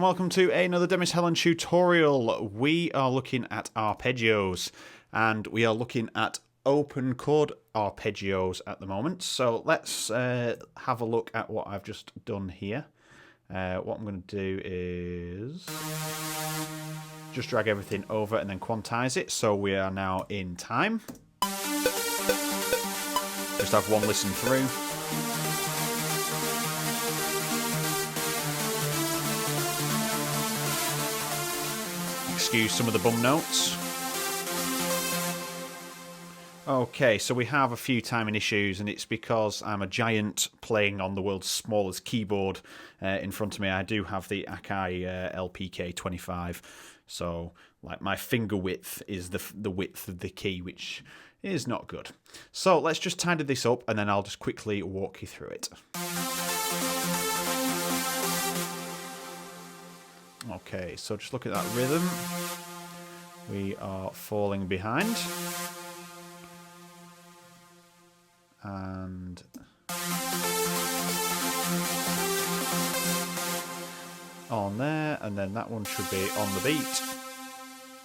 and welcome to another Demis Hellen tutorial. We are looking at arpeggios, and we are looking at open chord arpeggios at the moment. So let's have a look at what I've just done here. What I'm going to do is just drag everything over and then quantize it, so we are now in time. Just have one listen through. Excuse some of the bum notes. Okay, so we have a few timing issues, and it's because I'm a giant playing on the world's smallest keyboard in front of me. I do have the Akai LPK25, so like my finger width is the width of the key, which is not good. So let's just tidy this up, and then I'll just quickly walk you through it. Okay, so just look at that rhythm. We are falling behind. And on there, and then that one should be on the beat.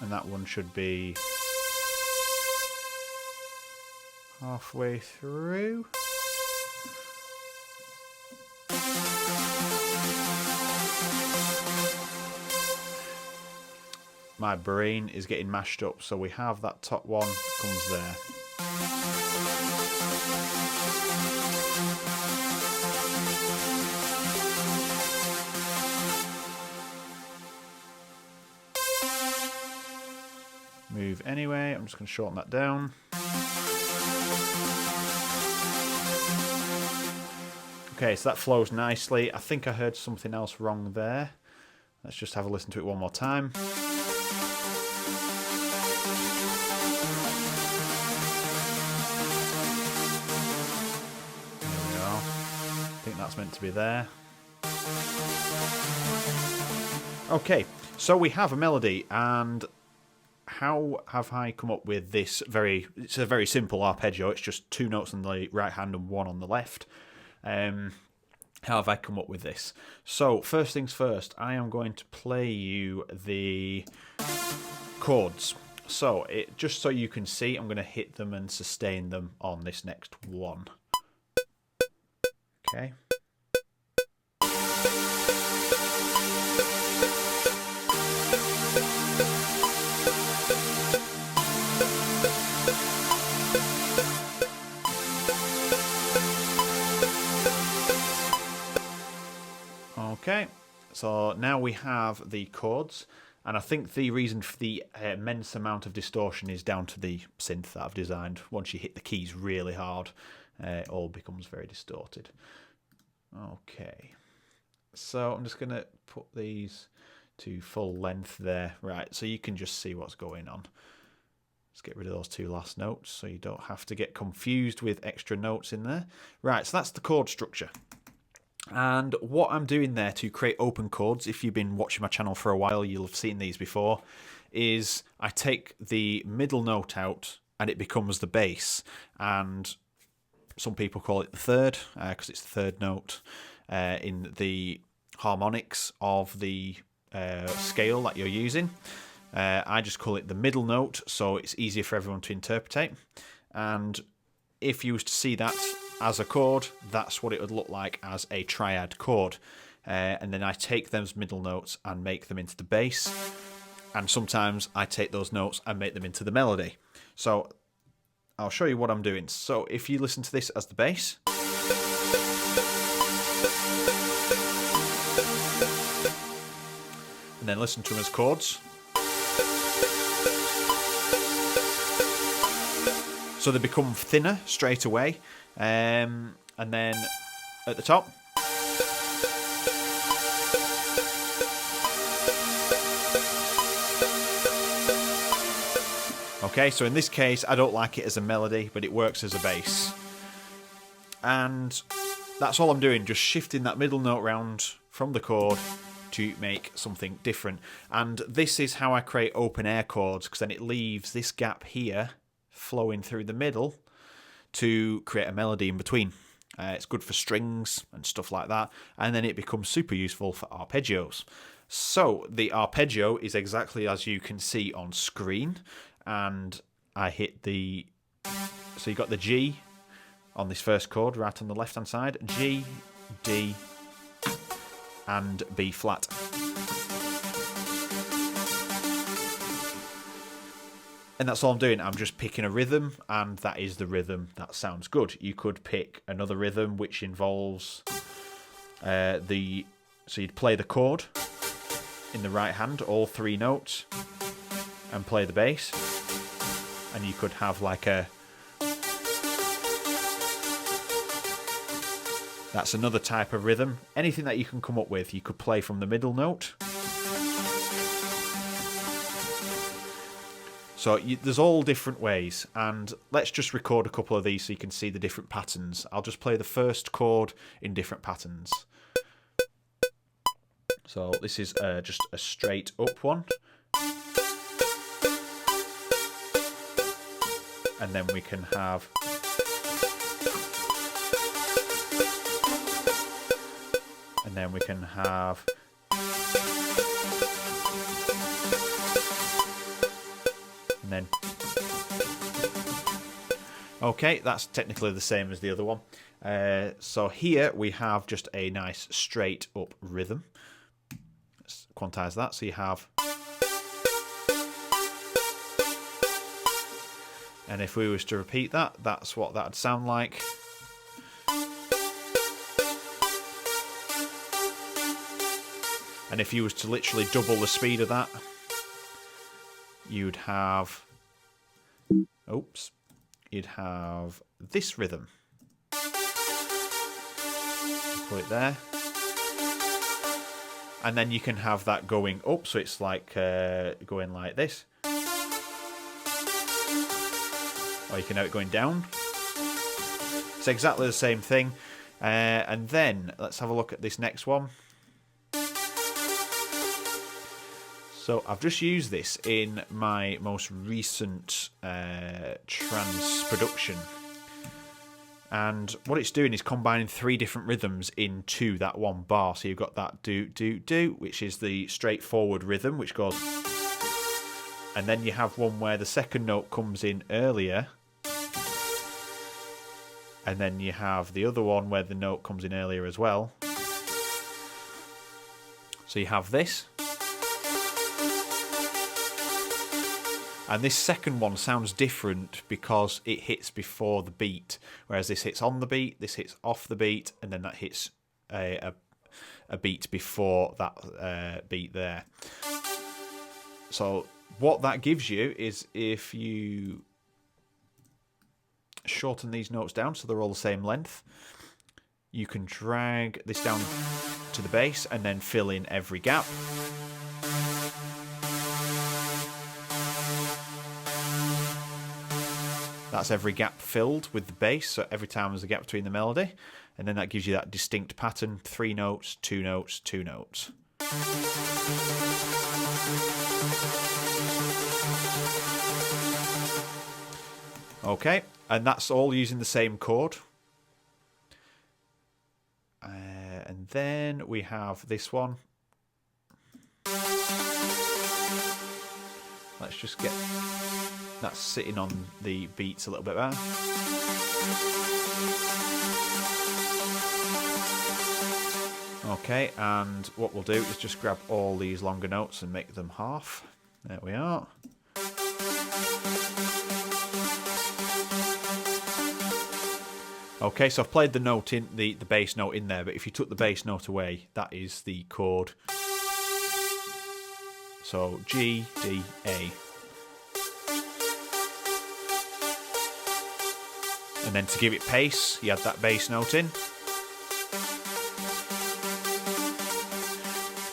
And that one should be halfway through. My brain is getting mashed up, so we have that top one comes there. Move anyway, I'm just going to shorten that down. Okay, so that flows nicely. I think I heard something else wrong there. Let's just have a listen to it one more time. That's meant to be there. Okay, so we have a melody, and how have I come up with this it's a very simple arpeggio. It's just two notes on the right hand and one on the left. How have I come up with this? So first things first, I am going to play you the chords. So just so you can see, I'm going to hit them and sustain them on this next one. Okay. Okay, so now we have the chords, and I think the reason for the immense amount of distortion is down to the synth that I've designed. Once you hit the keys really hard, it all becomes very distorted. Okay, so I'm just going to put these to full length there. Right, so you can just see what's going on. Let's get rid of those two last notes so you don't have to get confused with extra notes in there. Right, so that's the chord structure. And what I'm doing there to create open chords, if you've been watching my channel for a while, you'll have seen these before, is I take the middle note out and it becomes the bass. And some people call it the third, because it's the third note in the harmonics of the scale that you're using. I just call it the middle note, so it's easier for everyone to interpret. And if you was to see that as a chord, that's what it would look like as a triad chord. And then I take those middle notes and make them into the bass. And sometimes I take those notes and make them into the melody. So I'll show you what I'm doing. So if you listen to this as the bass, and then listen to them as chords. So they become thinner straight away. And then at the top. Okay, so in this case, I don't like it as a melody, but it works as a bass. And that's all I'm doing, just shifting that middle note round from the chord to make something different. And this is how I create open air chords, because then it leaves this gap here flowing through the middle to create a melody in between. It's good for strings and stuff like that, and then it becomes super useful for arpeggios. So the arpeggio is exactly as you can see on screen, and I hit the... So you got the G on this first chord right on the left hand side, G, D and B flat. And that's all I'm doing. I'm just picking a rhythm, and that is the rhythm. That sounds good. You could pick another rhythm which involves so you'd play the chord in the right hand, all 3 notes, and play the bass. And you could have like a... That's another type of rhythm. Anything that you can come up with, you could play from the middle note. So there's all different ways, and let's just record a couple of these so you can see the different patterns. I'll just play the first chord in different patterns. So this is just a straight up one. And then we can have... And then we can have... And then... Okay, that's technically the same as the other one. So here we have just a nice straight up rhythm. Let's quantize that. So you have... And if we was to repeat that, that's what that'd sound like. And if you was to literally double the speed of that, you'd have... Oops. You'd have this rhythm. Put it there. And then you can have that going up, so it's like going like this. Or you can have it going down. It's exactly the same thing. And then let's have a look at this next one. So I've just used this in my most recent trance production. And what it's doing is combining 3 different rhythms into that one bar. So you've got that do, do, do, which is the straightforward rhythm, which goes... And then you have one where the second note comes in earlier. And then you have the other one where the note comes in earlier as well. So you have this. And this second one sounds different because it hits before the beat. Whereas this hits on the beat, this hits off the beat, and then that hits a beat before that beat there. So what that gives you is if you shorten these notes down so they're all the same length, you can drag this down to the bass and then fill in every gap. That's every gap filled with the bass, so every time there's a gap between the melody, and then that gives you that distinct pattern, 3 notes, 2 notes, 2 notes. Okay, and that's all using the same chord. And then we have this one. Let's just get that sitting on the beats a little bit better. Okay, and what we'll do is just grab all these longer notes and make them half. There we are. Okay, so I've played the note in the bass note in there, but if you took the bass note away, that is the chord. So G, D, A. And then to give it pace, you add that bass note in.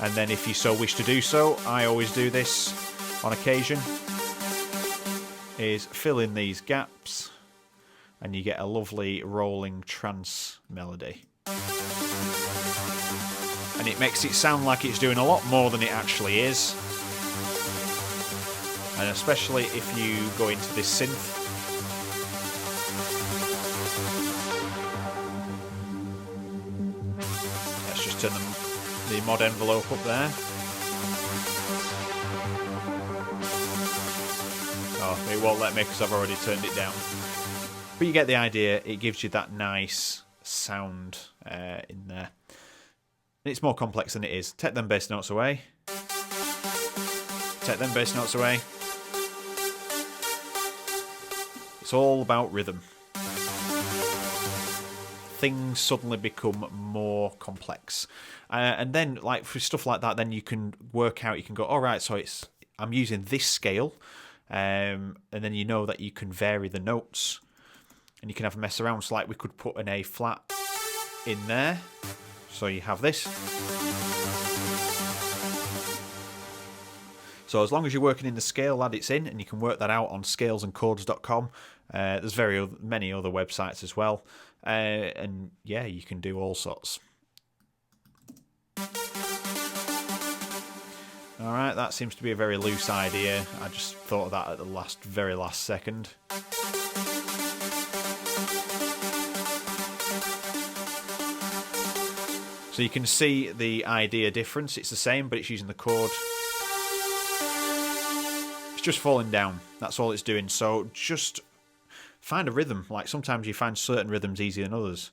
And then if you so wish to do so, I always do this on occasion, is fill in these gaps and you get a lovely rolling trance melody. And it makes it sound like it's doing a lot more than it actually is. And especially if you go into this synth. Let's just turn the mod envelope up there. Oh, it won't let me because I've already turned it down. But you get the idea. It gives you that nice sound in there. And it's more complex than it is. Take them bass notes away. Take them bass notes away. It's all about rhythm. Things suddenly become more complex. And then, like for stuff like that, then you can work out, you can go, all right, so I'm using this scale. And then you know that you can vary the notes. And you can have a mess around. So like we could put an A flat in there. So you have this. So as long as you're working in the scale that it's in, and you can work that out on scalesandchords.com. There's many other websites as well. And yeah, you can do all sorts. Alright, that seems to be a very loose idea. I just thought of that at the very last second. So you can see the idea difference. It's the same, but it's using the chord. It's just falling down. That's all it's doing. So just find a rhythm. Like sometimes you find certain rhythms easier than others.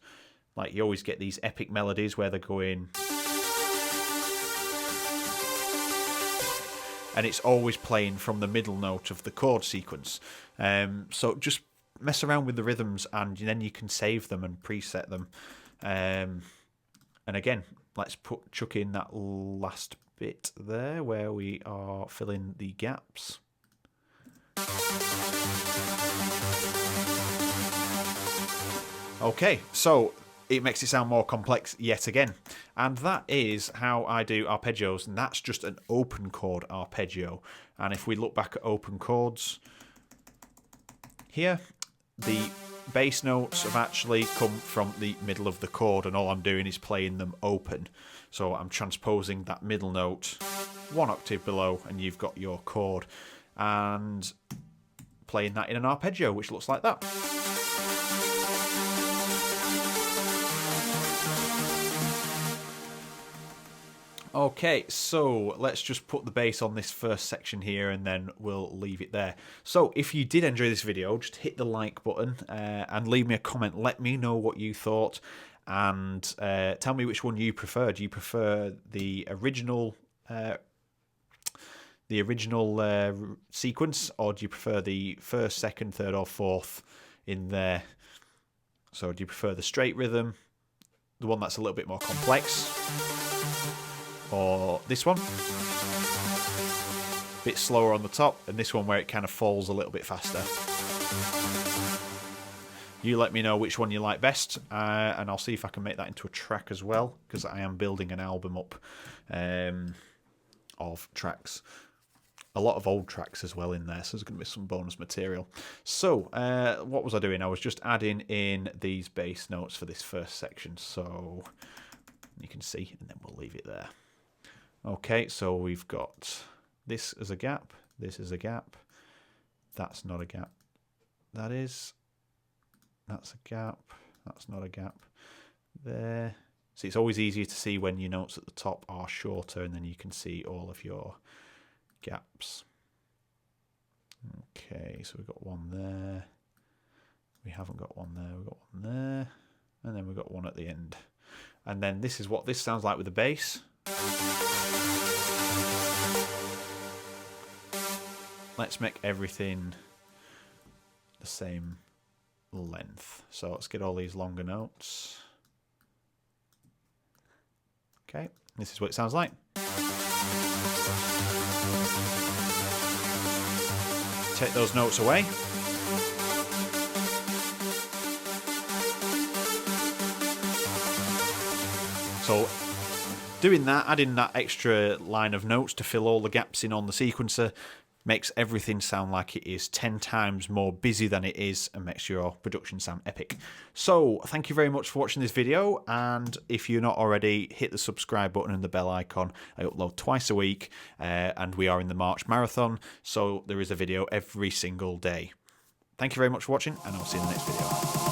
Like you always get these epic melodies where they're going... and it's always playing from the middle note of the chord sequence. So just mess around with the rhythms, and then you can save them and preset them. And again, let's chuck in that last bit there where we are filling the gaps. Okay, so it makes it sound more complex yet again. And that is how I do arpeggios, and that's just an open chord arpeggio. And if we look back at open chords, here, the bass notes have actually come from the middle of the chord, and all I'm doing is playing them open. So I'm transposing that middle note one octave below, and you've got your chord, and playing that in an arpeggio, which looks like that. Okay, so let's just put the bass on this first section here, and then we'll leave it there. So if you did enjoy this video, just hit the like button and leave me a comment. Let me know what you thought, and tell me which one you prefer. Do you prefer the original sequence, or do you prefer the first, second, third, or fourth in there? So do you prefer the straight rhythm, the one that's a little bit more complex, or this one, a bit slower on the top, and this one where it kind of falls a little bit faster? You let me know which one you like best, and I'll see if I can make that into a track as well, because I am building an album up of tracks. A lot of old tracks as well in there, so there's going to be some bonus material. So, what was I doing? I was just adding in these bass notes for this first section, so you can see, and then we'll leave it there. Okay, so we've got this as a gap, this is a gap, that's not a gap, that is, that's a gap, that's not a gap, there. So it's always easier to see when your notes at the top are shorter, and then you can see all of your gaps. Okay, so we've got one there, we haven't got one there, we've got one there, and then we've got one at the end. And then this is what this sounds like with the bass. Let's make everything the same length. So let's get all these longer notes. Okay, this is what it sounds like. Take those notes away. So doing that, adding that extra line of notes to fill all the gaps in on the sequencer, makes everything sound like it is 10 times more busy than it is, and makes your production sound epic. So thank you very much for watching this video, and if you're not already, hit the subscribe button and the bell icon. I upload twice a week, and we are in the March Marathon, so there is a video every single day. Thank you very much for watching, and I'll see you in the next video.